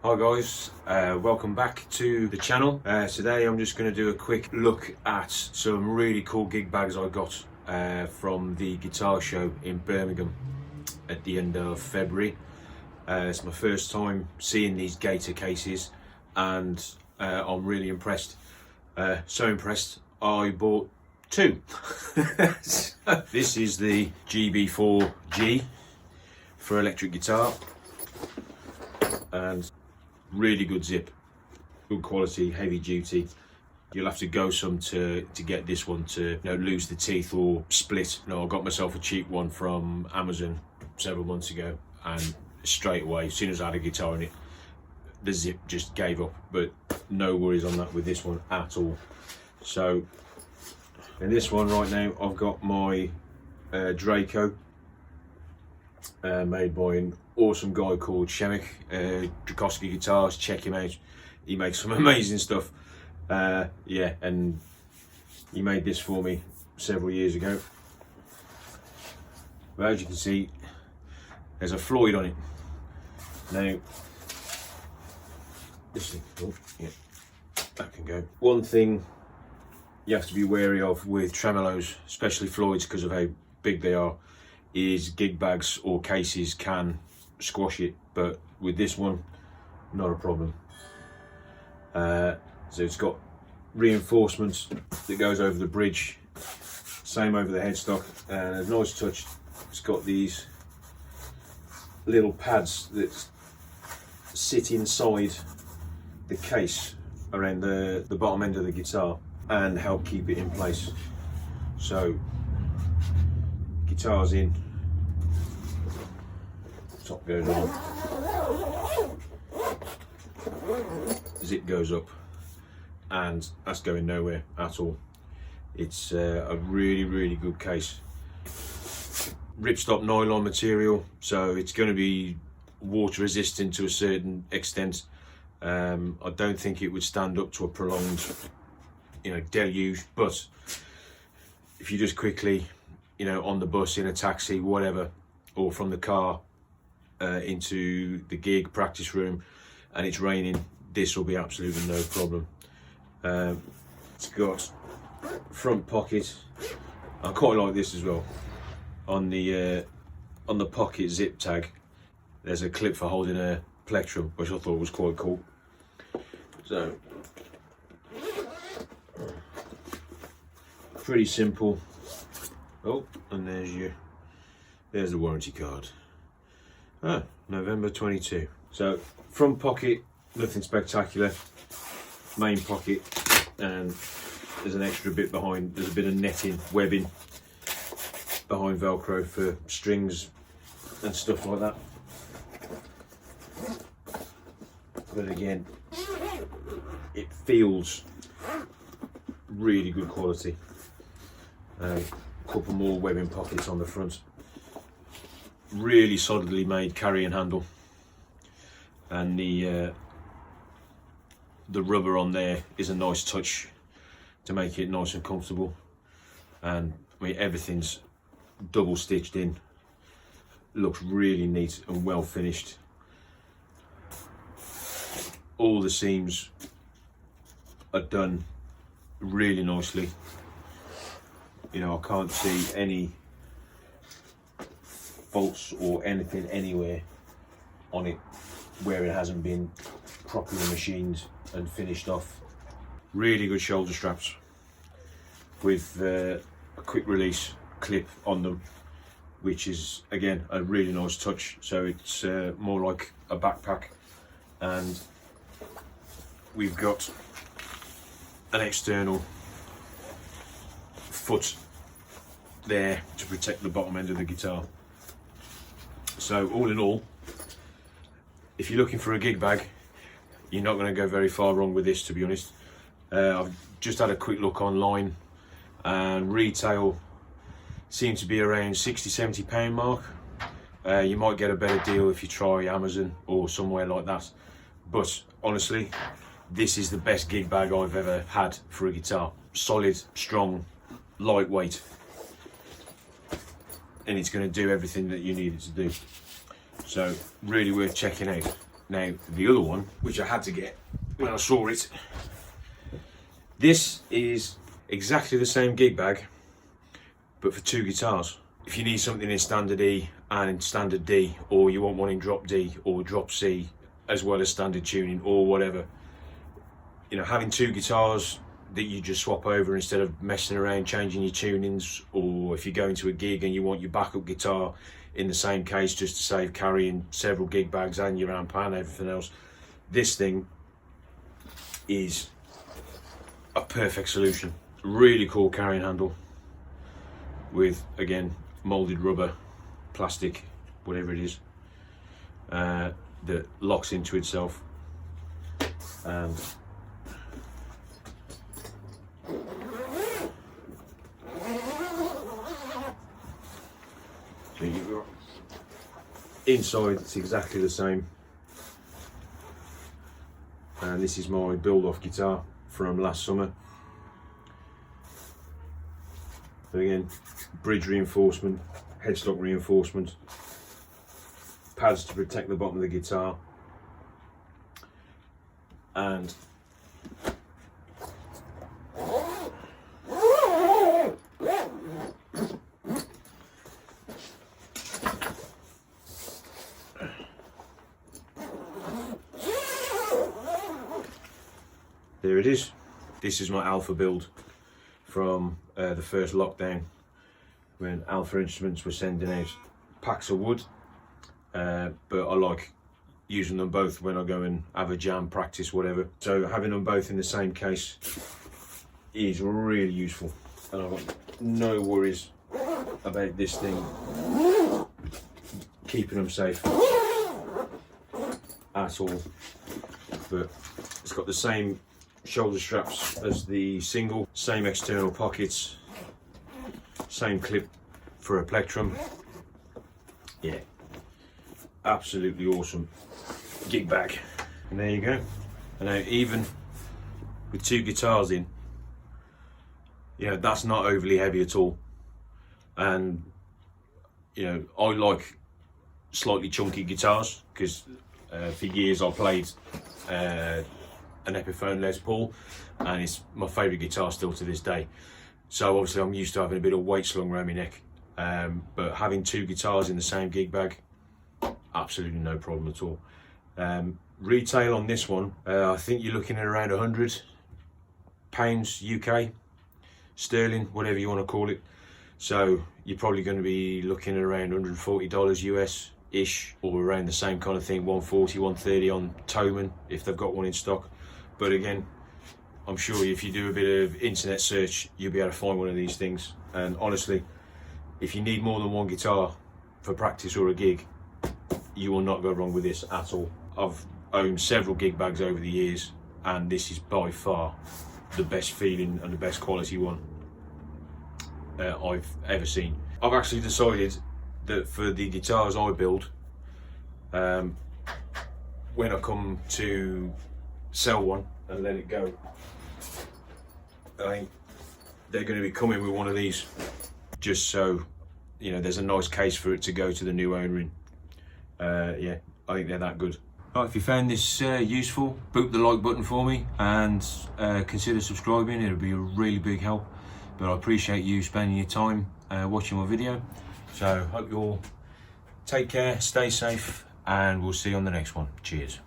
Hi guys, welcome back to the channel. Today I'm just going to do a quick look at some really cool gig bags I got from the guitar show in Birmingham at the end of February. It's my first time seeing these Gator cases and I'm really impressed. So impressed I bought two. This is the GB4G for electric guitar, and really good zip, good quality, heavy duty. You'll have to go some to get this one to lose the teeth or split. I got myself a cheap one from Amazon several months ago, and straight away, as soon as I had a guitar in it, the zip just gave up. But no worries on that with this one at all. So in this one right now, I've got my Draco, made by an awesome guy called Shemek, Drakowski Guitars. Check him out, he makes some amazing stuff. Yeah, and he made this for me several years ago. But as you can see, there's a Floyd on it. Now this thing, oh yeah, that can go. One thing you have to be wary of with tremolos, especially Floyds, because of how big they are, is gig bags or cases can squash it, but with this one, not a problem. So it's got reinforcements that goes over the bridge, same over the headstock, and a nice touch, it's got these little pads that sit inside the case around the bottom end of the guitar and help keep it in place. So guitar's in, top goes on, zip goes up, and that's going nowhere at all. It's a really good case. Ripstop nylon material, so it's going to be water resistant to a certain extent. I don't think it would stand up to a prolonged deluge, but if you just quickly on the bus, in a taxi, whatever, or from the car into the gig practice room and it's raining, this will be absolutely no problem. It's got front pocket. I quite like this as well. On the pocket zip tag, there's a clip for holding a plectrum, which I thought was quite cool. So pretty simple. Oh, and there's the warranty card. November 22. So front pocket, nothing spectacular. Main pocket, and there's an extra bit behind. There's a bit of netting, webbing behind Velcro for strings and stuff like that. But again, it feels really good quality. A couple more webbing pockets on the front. Really solidly made carrying handle, and the rubber on there is a nice touch to make it nice and comfortable. And I mean, everything's double stitched in, looks really neat and well finished. All the seams are done really nicely. I can't see any faults or anything anywhere on it where it hasn't been properly machined and finished off. Really good shoulder straps with a quick release clip on them, which is again a really nice touch. So it's more like a backpack, and we've got an external foot there to protect the bottom end of the guitar. So all in all, if you're looking for a gig bag, you're not going to go very far wrong with this, to be honest. I've just had a quick look online, and retail seems to be around £60–70 mark. You might get a better deal if you try Amazon or somewhere like that, but honestly, this is the best gig bag I've ever had for a guitar. Solid, strong, lightweight, and it's going to do everything that you need it to do. So really worth checking out. Now the other one, which I had to get when I saw it, this is exactly the same gig bag, but for 2 guitars. If you need something in standard E and in standard D, or you want one in drop D or drop C, as well as standard tuning or whatever, you know, having 2 guitars that you just swap over instead of messing around changing your tunings, or if you're going to a gig and you want your backup guitar in the same case just to save carrying several gig bags and your amp and everything else, this thing is a perfect solution. Really cool carrying handle with, again, molded rubber, plastic, whatever it is, that locks into itself. And so inside it's exactly the same. And this is my build-off guitar from last summer. But again, bridge reinforcement, headstock reinforcement, pads to protect the bottom of the guitar, and there it is. This is my Alpha build from the first lockdown, when Alpha Instruments were sending out packs of wood, but I like using them both when I go and have a jam, practice, whatever. So having them both in the same case is really useful, and I've got no worries about this thing keeping them safe at all. But it's got the same shoulder straps as the single, same external pockets, same clip for a plectrum. Yeah, absolutely awesome gig bag. And there you go. And now, even with 2 guitars in, you know, that's not overly heavy at all. And you know, I like slightly chunky guitars because for years I played an Epiphone Les Paul, and it's my favourite guitar still to this day. So obviously I'm used to having a bit of weight slung around my neck, but having 2 guitars in the same gig bag, absolutely no problem at all. Retail on this one, I think you're looking at around £100 UK, sterling, whatever you want to call it. So you're probably going to be looking at around $140 US ish, or around the same kind of thing, 140, 130 on Thomann if they've got one in stock. But again, I'm sure if you do a bit of internet search, you'll be able to find one of these things. And honestly, if you need more than 1 guitar for practice or a gig, you will not go wrong with this at all. I've owned several gig bags over the years, and this is by far the best feeling and the best quality one I've ever seen. I've actually decided that for the guitars I build, when I come to sell one and let it go, I think they're going to be coming with one of these, just so you know there's a nice case for it to go to the new owner in. Yeah, I think they're that good. Right, if you found this useful, boot the like button for me, and consider subscribing. It'll be a really big help. But I appreciate you spending your time watching my video. So hope you all take care, stay safe, and we'll see you on the next one. Cheers.